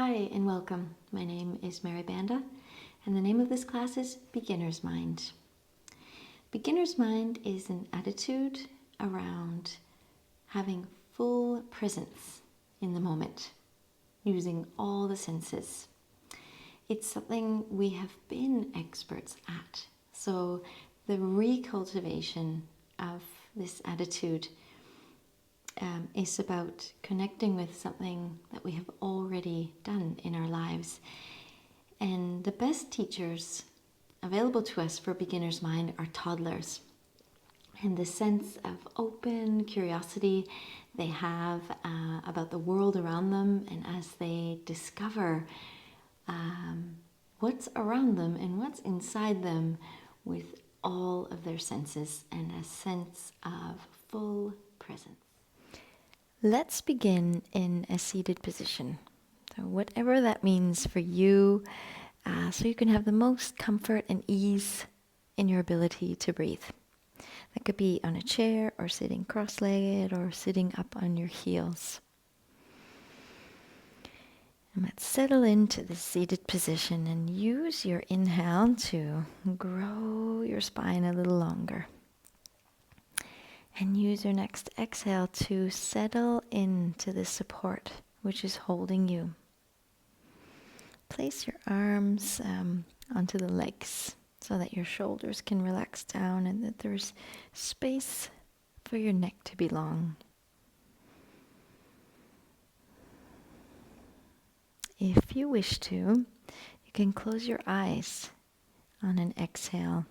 Hi and welcome. My name is Mary Banda and the name of this class is Beginner's Mind. Beginner's Mind is an attitude around having full presence in the moment, using all the senses. It's something we have been experts at. So the recultivation of this attitude is about connecting with something that we have already done in our lives. And the best teachers available to us for beginner's mind are toddlers. And the sense of open curiosity they have about the world around them, and as they discover what's around them and what's inside them with all of their senses and a sense of full presence. Let's begin in a seated position. So whatever that means for you, so you can have the most comfort and ease in your ability to breathe. That could be on a chair or sitting cross-legged or sitting up on your heels. And let's settle into the seated position and use your inhale to grow your spine a little longer. And use your next exhale to settle into the support which is holding you. Place your arms onto the legs so that your shoulders can relax down and that there's space for your neck to be long. If you wish to, you can close your eyes on an exhale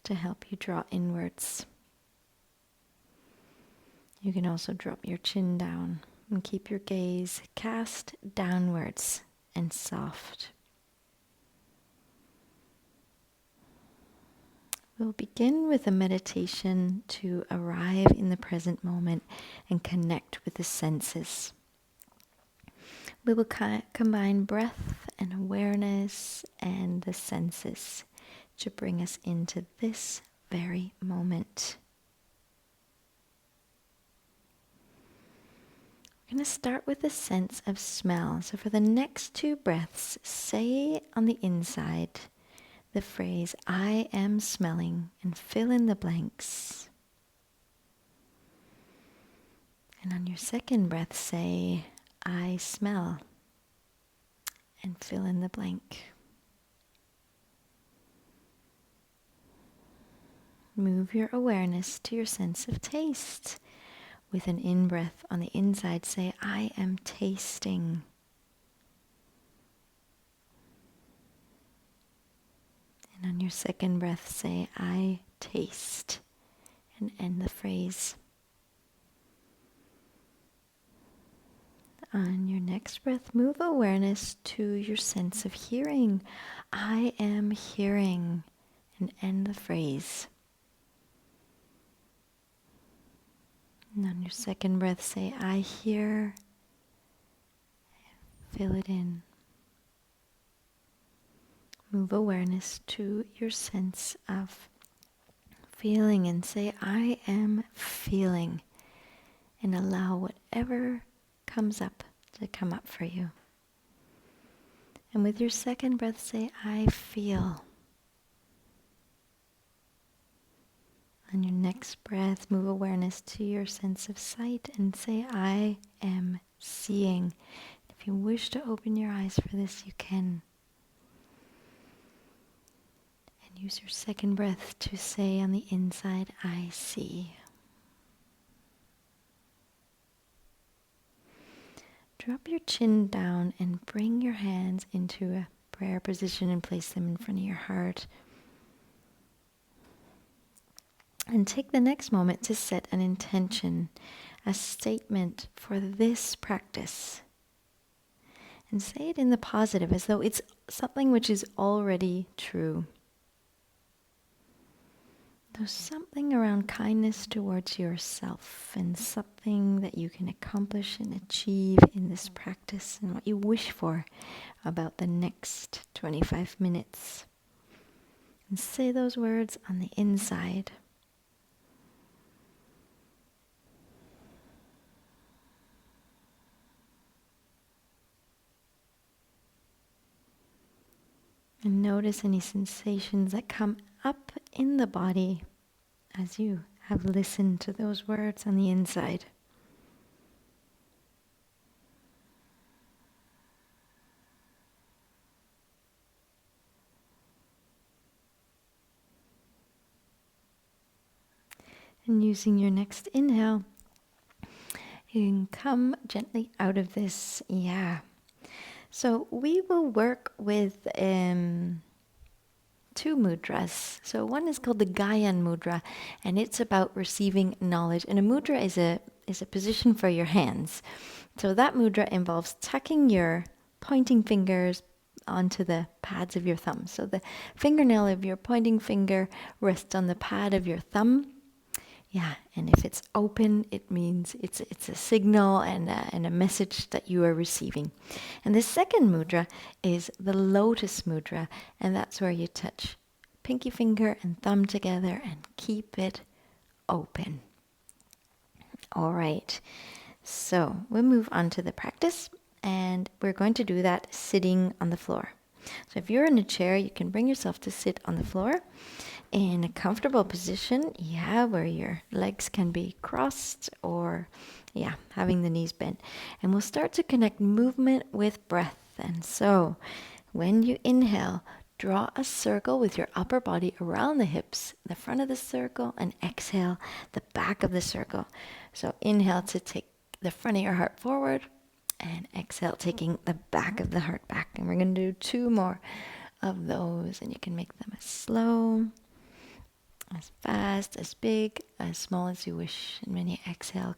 to help you draw inwards. You can also drop your chin down and keep your gaze cast downwards and soft. We'll begin with a meditation to arrive in the present moment and connect with the senses. We will combine breath and awareness and the senses to bring us into this very moment. We're going to start with a sense of smell. So for the next two breaths, say on the inside the phrase, I am smelling, and fill in the blanks. And on your second breath, say, I smell, and fill in the blank. Move your awareness to your sense of taste. With an in-breath on the inside, say, I am tasting. And on your second breath, say, I taste, and end the phrase. On your next breath, move awareness to your sense of hearing. I am hearing, and end the phrase. And on your second breath, say, I hear, fill it in. Move awareness to your sense of feeling and say, I am feeling, and allow whatever comes up to come up for you. And with your second breath, say, I feel. On your next breath, move awareness to your sense of sight and say, I am seeing. If you wish to open your eyes for this, you can. And use your second breath to say on the inside, I see. Drop your chin down and bring your hands into a prayer position and place them in front of your heart. And take the next moment to set an intention, a statement for this practice. And say it in the positive as though it's something which is already true. There's something around kindness towards yourself and something that you can accomplish and achieve in this practice and what you wish for about the next 25 minutes. And say those words on the inside. And notice any sensations that come up in the body as you have listened to those words on the inside. And using your next inhale, you can come gently out of this. Yeah. So we will work with two mudras. So one is called the Gyan mudra, and it's about receiving knowledge. And a mudra is a position for your hands. So that mudra involves tucking your pointing fingers onto the pads of your thumb. So the fingernail of your pointing finger rests on the pad of your thumb. Yeah, and if it's open, it means it's a signal and a message that you are receiving. And the second mudra is the lotus mudra, and that's where you touch pinky finger and thumb together and keep it open. All right, so we'll move on to the practice, and we're going to do that sitting on the floor. So if you're in a chair, you can bring yourself to sit on the floor in a comfortable position, where your legs can be crossed or, having the knees bent. And we'll start to connect movement with breath. And so when you inhale, draw a circle with your upper body around the hips, the front of the circle, and exhale the back of the circle. So inhale to take the front of your heart forward, and exhale, taking the back of the heart back. And we're going to do 2 more of those, and you can make them as slow, as fast, as big, as small as you wish. And when you exhale,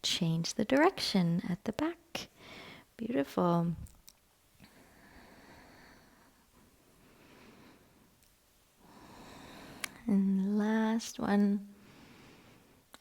change the direction at the back. Beautiful. And last one.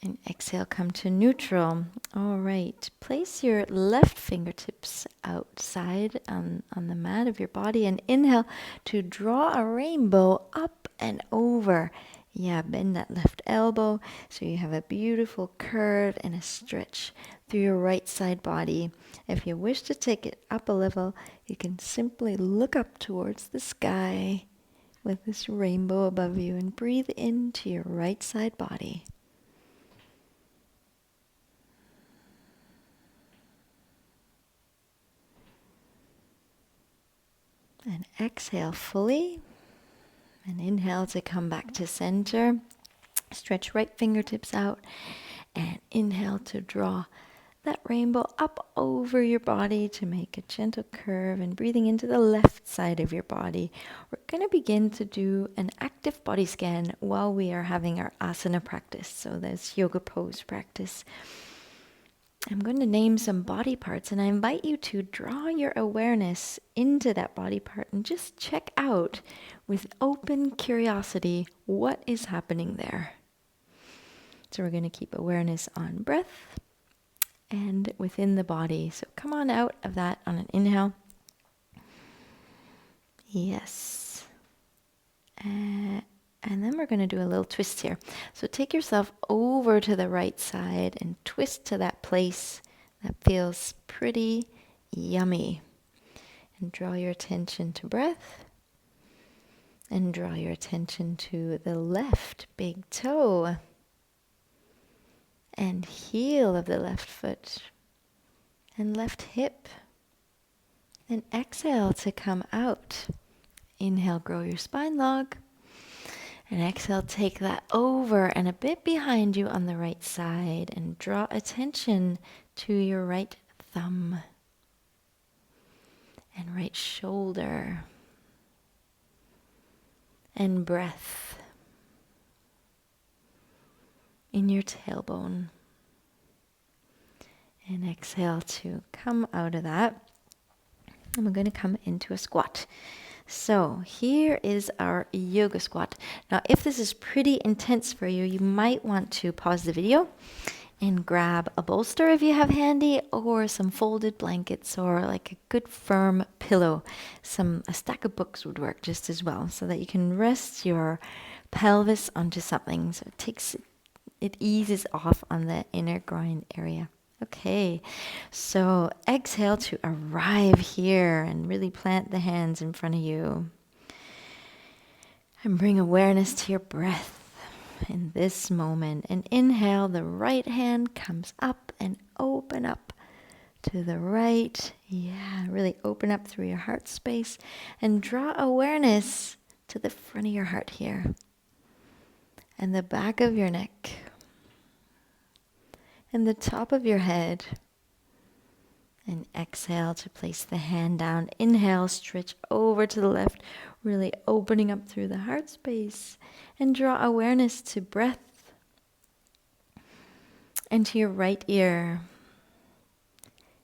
And exhale, come to neutral. All right. Place your left fingertips outside on the mat of your body, and inhale to draw a rainbow up and over. Yeah, bend that left elbow so you have a beautiful curve and a stretch through your right side body. If you wish to take it up a level, you can simply look up towards the sky with this rainbow above you and breathe into your right side body. And exhale fully. And inhale to come back to center. Stretch right fingertips out. And inhale to draw that rainbow up over your body to make a gentle curve. And breathing into the left side of your body. We're going to begin to do an active body scan while we are having our asana practice. So there's yoga pose practice. I'm going to name some body parts, and I invite you to draw your awareness into that body part and just check out with open curiosity what is happening there. So we're going to keep awareness on breath and within the body. So come on out of that on an inhale. Yes. And then we're going to do a little twist here. So take yourself over to the right side and twist to that place that feels pretty yummy. And draw your attention to breath. And draw your attention to the left big toe. And heel of the left foot. And left hip. And exhale to come out. Inhale, grow your spine log. And exhale, take that over and a bit behind you on the right side, and draw attention to your right thumb and right shoulder, and breath in your tailbone. And exhale to come out of that. And we're going to come into a squat. So here is our yoga squat. Now, if this is pretty intense for you, you might want to pause the video and grab a bolster if you have handy, or some folded blankets, or like a good firm pillow. A stack of books would work just as well, so that you can rest your pelvis onto something. So it eases off on the inner groin area. Okay, so exhale to arrive here and really plant the hands in front of you. And bring awareness to your breath in this moment. And inhale, the right hand comes up and open up to the right. Yeah, really open up through your heart space and draw awareness to the front of your heart here and the back of your neck and the top of your head. And exhale to place the hand down. Inhale, stretch over to the left, really opening up through the heart space. And draw awareness to breath and to your right ear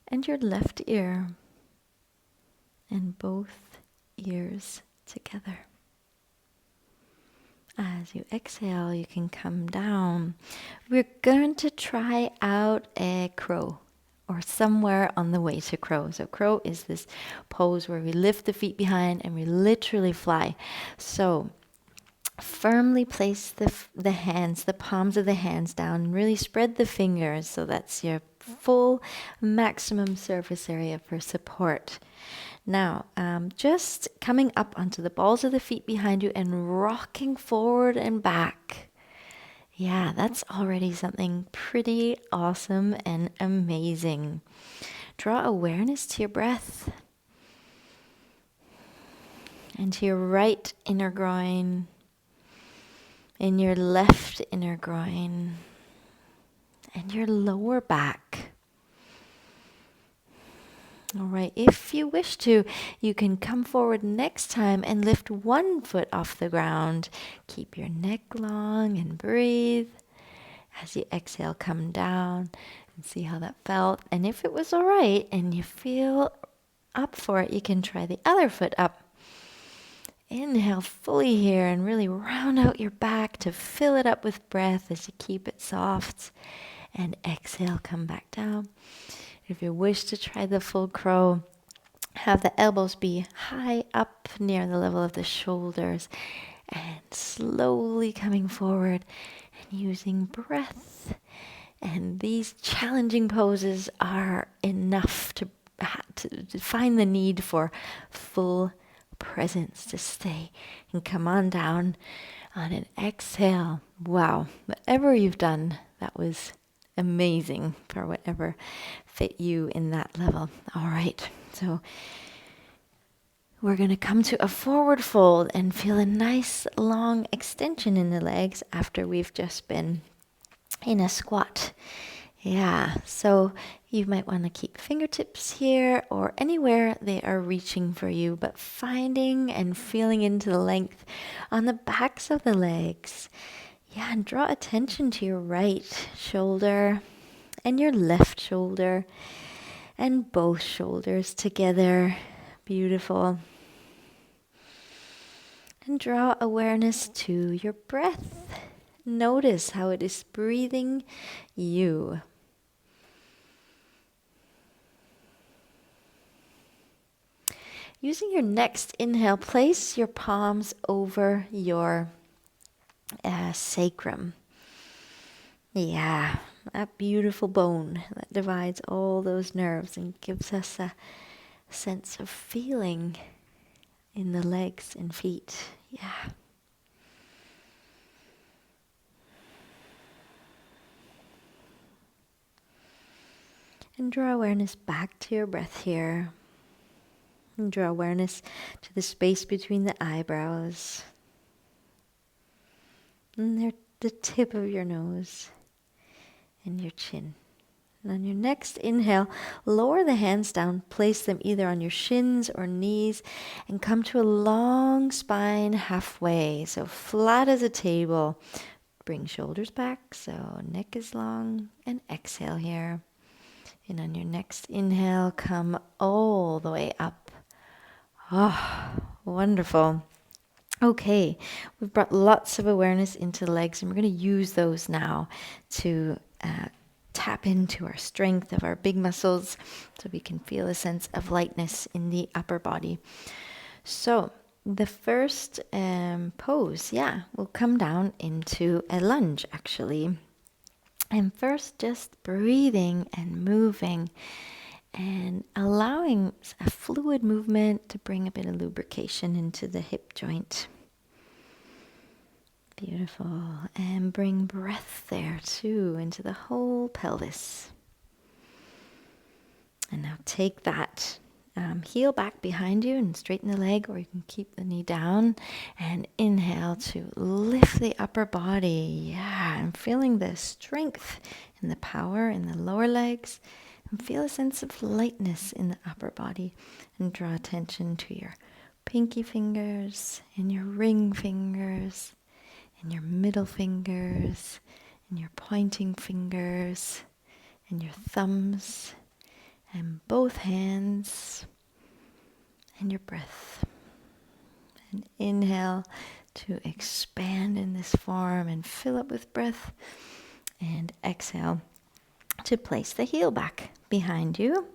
and your left ear and both ears together. As you exhale, you can come down. We're going to try out a crow, or somewhere on the way to crow. So crow is this pose where we lift the feet behind and we literally fly. So firmly place the hands, the palms of the hands down, and really spread the fingers so that's your full maximum surface area for support. Now, just coming up onto the balls of the feet behind you and rocking forward and back. Yeah, that's already something pretty awesome and amazing. Draw awareness to your breath and to your right inner groin, in your left inner groin, and your lower back. All right, if you wish to, you can come forward next time and lift one foot off the ground. Keep your neck long and breathe. As you exhale, come down and see how that felt. And if it was all right and you feel up for it, you can try the other foot up. Inhale fully here and really round out your back to fill it up with breath as you keep it soft. And exhale, come back down. If you wish to try the full crow, have the elbows be high up near the level of the shoulders and slowly coming forward and using breath. And these challenging poses are enough to find the need for full presence to stay and come on down on an exhale. Wow, whatever you've done, that was amazing for whatever fit you in that level. All right, so we're going to come to a forward fold and feel a nice long extension in the legs after we've just been in a squat. Yeah, so you might want to keep fingertips here or anywhere they are reaching for you, but finding and feeling into the length on the backs of the legs. Yeah, and draw attention to your right shoulder and your left shoulder and both shoulders together. Beautiful. And draw awareness to your breath. Notice how it is breathing you. Using your next inhale, place your palms over your sacrum. Yeah, that beautiful bone that divides all those nerves and gives us a sense of feeling in the legs and feet. Yeah. And draw awareness back to your breath here. And draw awareness to the space between the eyebrows. And the tip of your nose and your chin. And on your next inhale, lower the hands down, place them either on your shins or knees, and come to a long spine halfway. So flat as a table. Bring shoulders back, so neck is long, and exhale here. And on your next inhale, come all the way up. Oh, wonderful. Okay, we've brought lots of awareness into the legs, and we're going to use those now to tap into our strength of our big muscles so we can feel a sense of lightness in the upper body. So the first pose, we'll come down into a lunge actually. And first just breathing and moving and allowing a fluid movement to bring a bit of lubrication into the hip joint. Beautiful. And bring breath there too into the whole pelvis. And now take that heel back behind you and straighten the leg, or you can keep the knee down. And inhale to lift the upper body. Yeah, I'm feeling the strength and the power in the lower legs. And feel a sense of lightness in the upper body. And draw attention to your pinky fingers and your ring fingers and your middle fingers and your pointing fingers and your thumbs and both hands and your breath. And inhale to expand in this form and fill up with breath. And exhale to place the heel back behind you.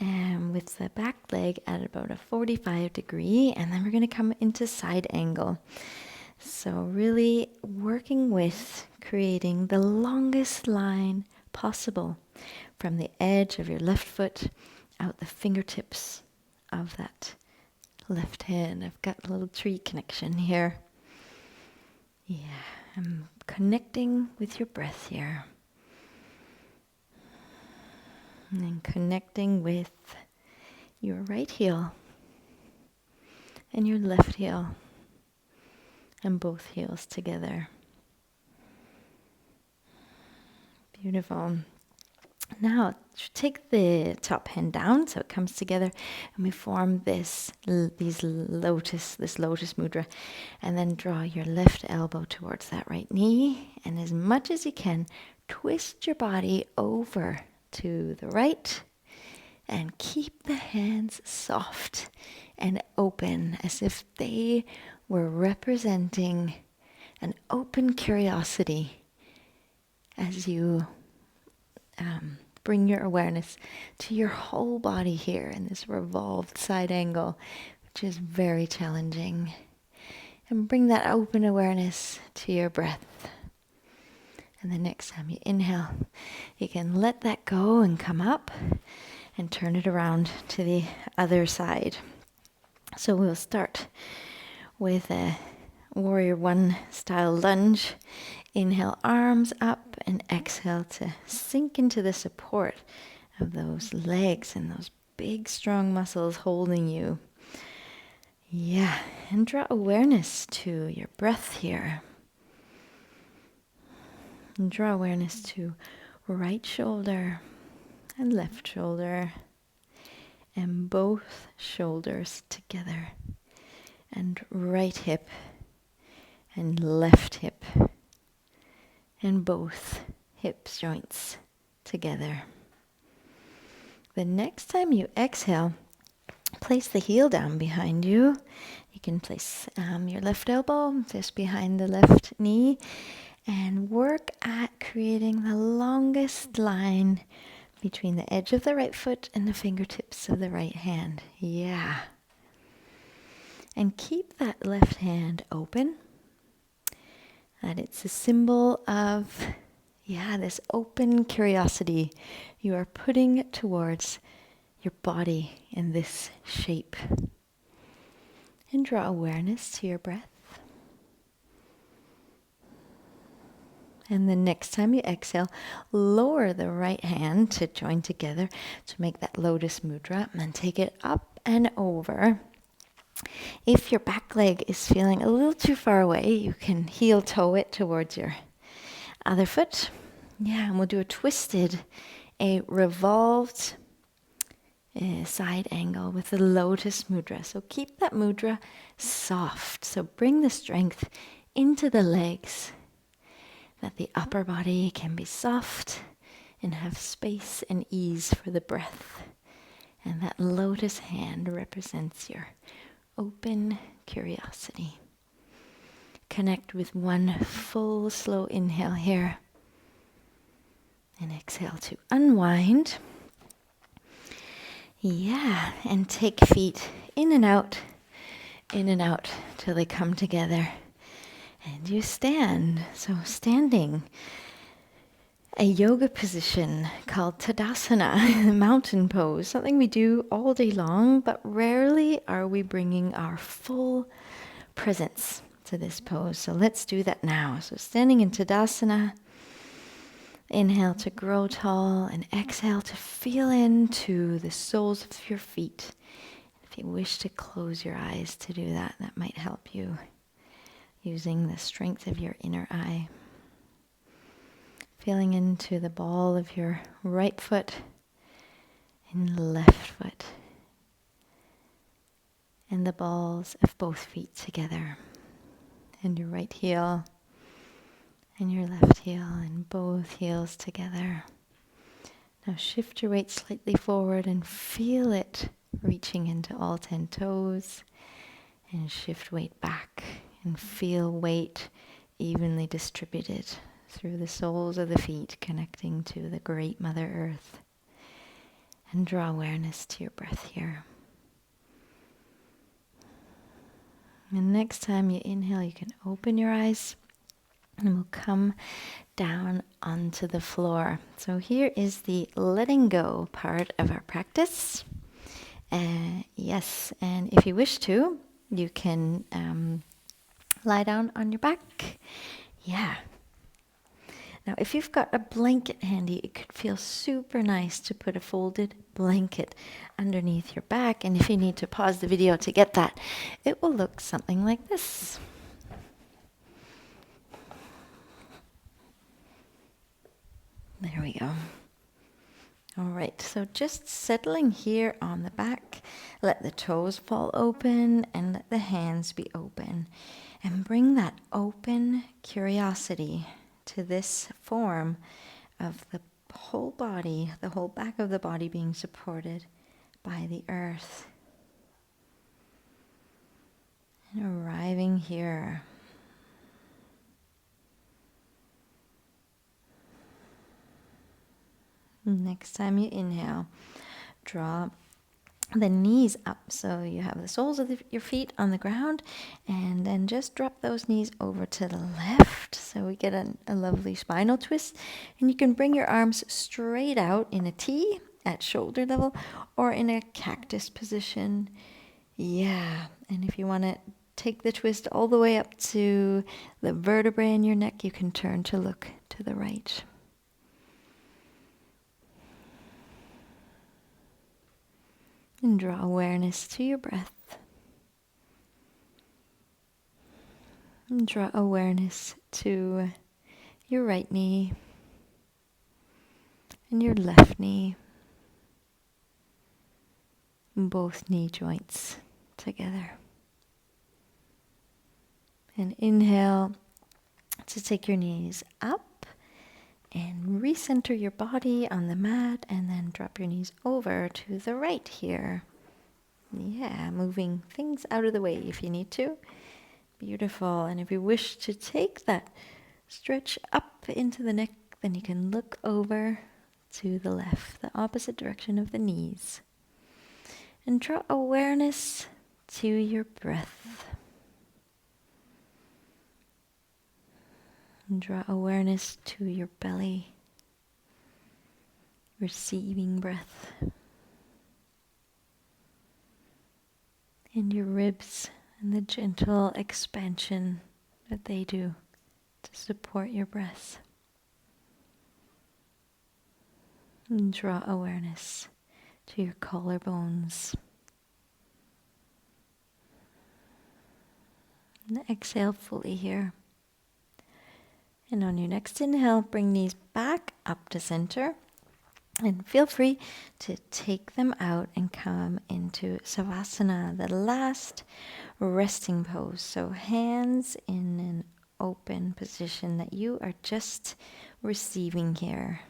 And with the back leg at about a 45 degree. And then we're going to come into side angle. So really working with creating the longest line possible from the edge of your left foot out the fingertips of that left hand. I've got a little tree connection here. Yeah, I'm connecting with your breath here. And then connecting with your right heel and your left heel and both heels together. Beautiful. Now take the top hand down so it comes together, and we form this lotus mudra, and then draw your left elbow towards that right knee, and as much as you can twist your body over to the right and keep the hands soft and open as if they were representing an open curiosity as you bring your awareness to your whole body here in this revolved side angle, which is very challenging. And bring that open awareness to your breath. And the next time you inhale, you can let that go and come up and turn it around to the other side. So we'll start with a Warrior One style lunge. Inhale, arms up, and exhale to sink into the support of those legs and those big, strong muscles holding you. Yeah, and draw awareness to your breath here. And draw awareness to right shoulder and left shoulder and both shoulders together, and right hip and left hip and both hip joints together. The next time you exhale, place the heel down behind you. You can place your left elbow just behind the left knee and work at creating the longest line between the edge of the right foot and the fingertips of the right hand. Yeah. And keep that left hand open. That it's a symbol of, this open curiosity you are putting towards your body in this shape. And draw awareness to your breath. And the next time you exhale, lower the right hand to join together to make that lotus mudra, and take it up and over. If your back leg is feeling a little too far away, you can heel toe it towards your other foot. Yeah, and we'll do a revolved side angle with the lotus mudra. So keep that mudra soft. So bring the strength into the legs, that the upper body can be soft and have space and ease for the breath. And that lotus hand represents your open curiosity. Connect with one full slow inhale here. And exhale to unwind. Yeah, and take feet in and out till they come together. And you stand. So standing, a yoga position called Tadasana, mountain pose, something we do all day long, but rarely are we bringing our full presence to this pose. So let's do that now. So standing in Tadasana, inhale to grow tall and exhale to feel into the soles of your feet. If you wish to close your eyes to do that, that might help you using the strength of your inner eye. Feeling into the ball of your right foot and left foot, and the balls of both feet together, and your right heel and your left heel and both heels together. Now shift your weight slightly forward and feel it reaching into all 10 toes, and shift weight back and feel weight evenly distributed through the soles of the feet, connecting to the great Mother Earth. And draw awareness to your breath here. And next time you inhale, you can open your eyes and we'll come down onto the floor. So here is the letting go part of our practice. Yes, and if you wish to, you can lie down on your back. Yeah. Now, if you've got a blanket handy, it could feel super nice to put a folded blanket underneath your back. And if you need to pause the video to get that, it will look something like this. There we go. All right, so just settling here on the back, let the toes fall open and let the hands be open. And bring that open curiosity to this form of the whole body, the whole back of the body being supported by the earth. And arriving here. Next time you inhale, draw the knees up so you have the soles of your feet on the ground, and then just drop those knees over to the left so we get a lovely spinal twist. And you can bring your arms straight out in a T at shoulder level or in a cactus position. Yeah, and if you want to take the twist all the way up to the vertebrae in your neck, you can turn to look to the right. And draw awareness to your breath. And draw awareness to your right knee and your left knee. Both knee joints together. And inhale to take your knees up and recenter your body on the mat, and then drop your knees over to the right here. Yeah, moving things out of the way if you need to. Beautiful. And if you wish to take that stretch up into the neck, then you can look over to the left, the opposite direction of the knees. And draw awareness to your breath. And draw awareness to your belly, receiving breath. And your ribs and the gentle expansion that they do to support your breath. And draw awareness to your collarbones. And exhale fully here. And on your next inhale, bring knees back up to center. And feel free to take them out and come into Savasana, the last resting pose. So hands in an open position that you are just receiving here.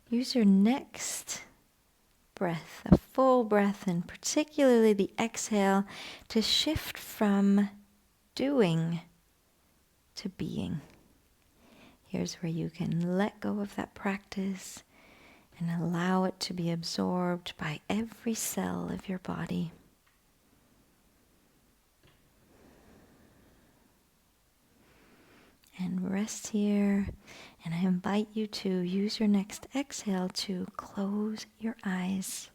Use your next breath, a full breath, and particularly the exhale, to shift from doing to being. Here's where you can let go of that practice and allow it to be absorbed by every cell of your body. And rest here. And I invite you to use your next exhale to close your eyes.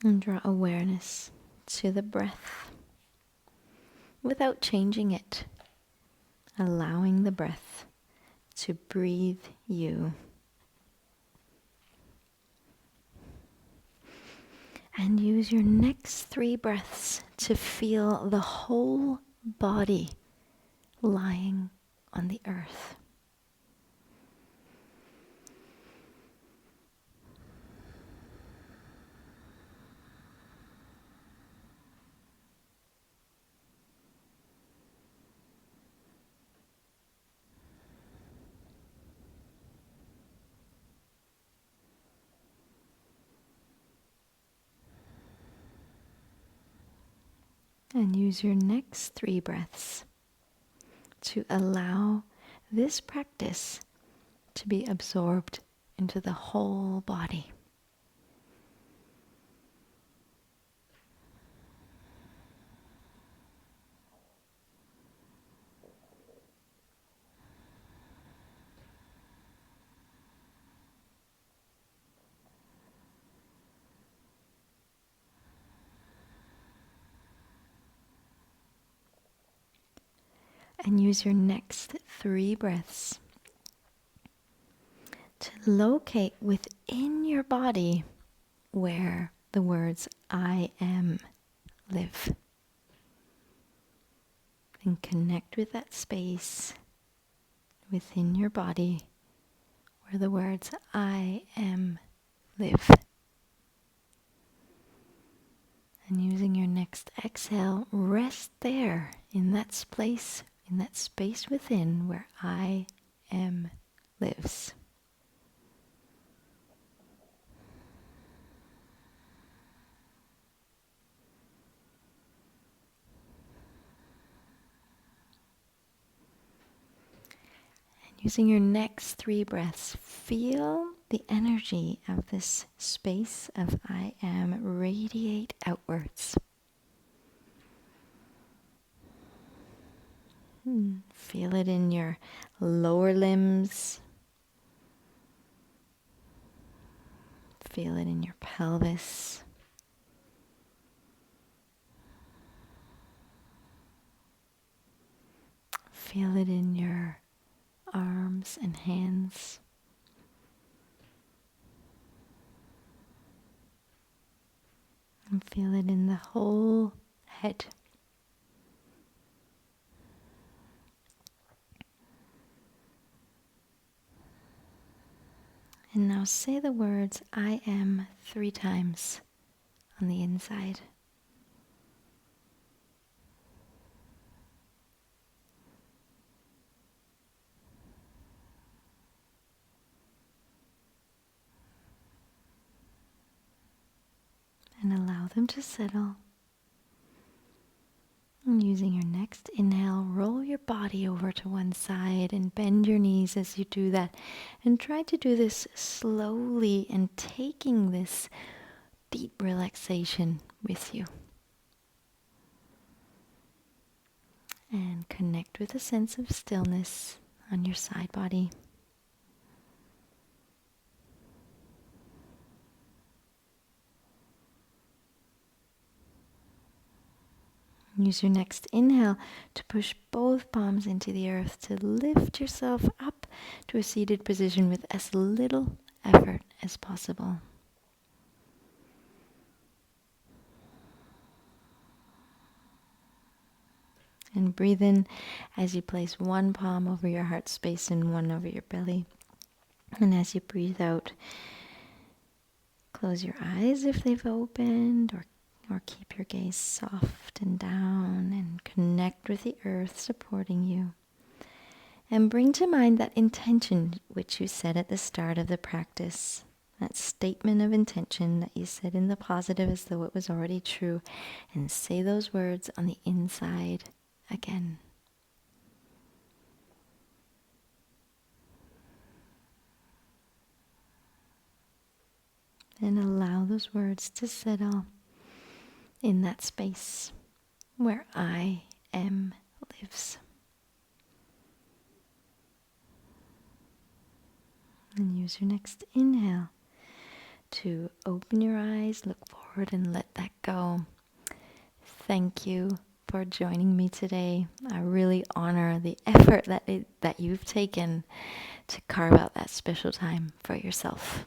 And draw awareness to the breath without changing it, allowing the breath to breathe you. And use your next 3 breaths to feel the whole body lying on the earth. And use your next 3 breaths to allow this practice to be absorbed into the whole body. And use your next 3 breaths to locate within your body where the words I am live. And connect with that space within your body where the words I am live. And using your next exhale, rest there in that space within where I am lives. And using your next 3 breaths, feel the energy of this space of I am radiate outwards. Feel it in your lower limbs. Feel it in your pelvis. Feel it in your arms and hands. And feel it in the whole head. And now say the words I am 3 times on the inside. And allow them to settle. And using your next inhale, roll your body over to one side and bend your knees as you do that. And try to do this slowly and taking this deep relaxation with you. And connect with a sense of stillness on your side body. Use your next inhale to push both palms into the earth to lift yourself up to a seated position with as little effort as possible. And breathe in as you place one palm over your heart space and one over your belly. And as you breathe out, close your eyes if they've opened, or keep your gaze soft and down and connect with the earth supporting you. And bring to mind that intention which you said at the start of the practice, that statement of intention that you said in the positive as though it was already true, and say those words on the inside again. And allow those words to settle in that space where I am lives. And use your next inhale to open your eyes, look forward, and let that go. Thank you for joining me today. I really honor the effort that you've taken to carve out that special time for yourself.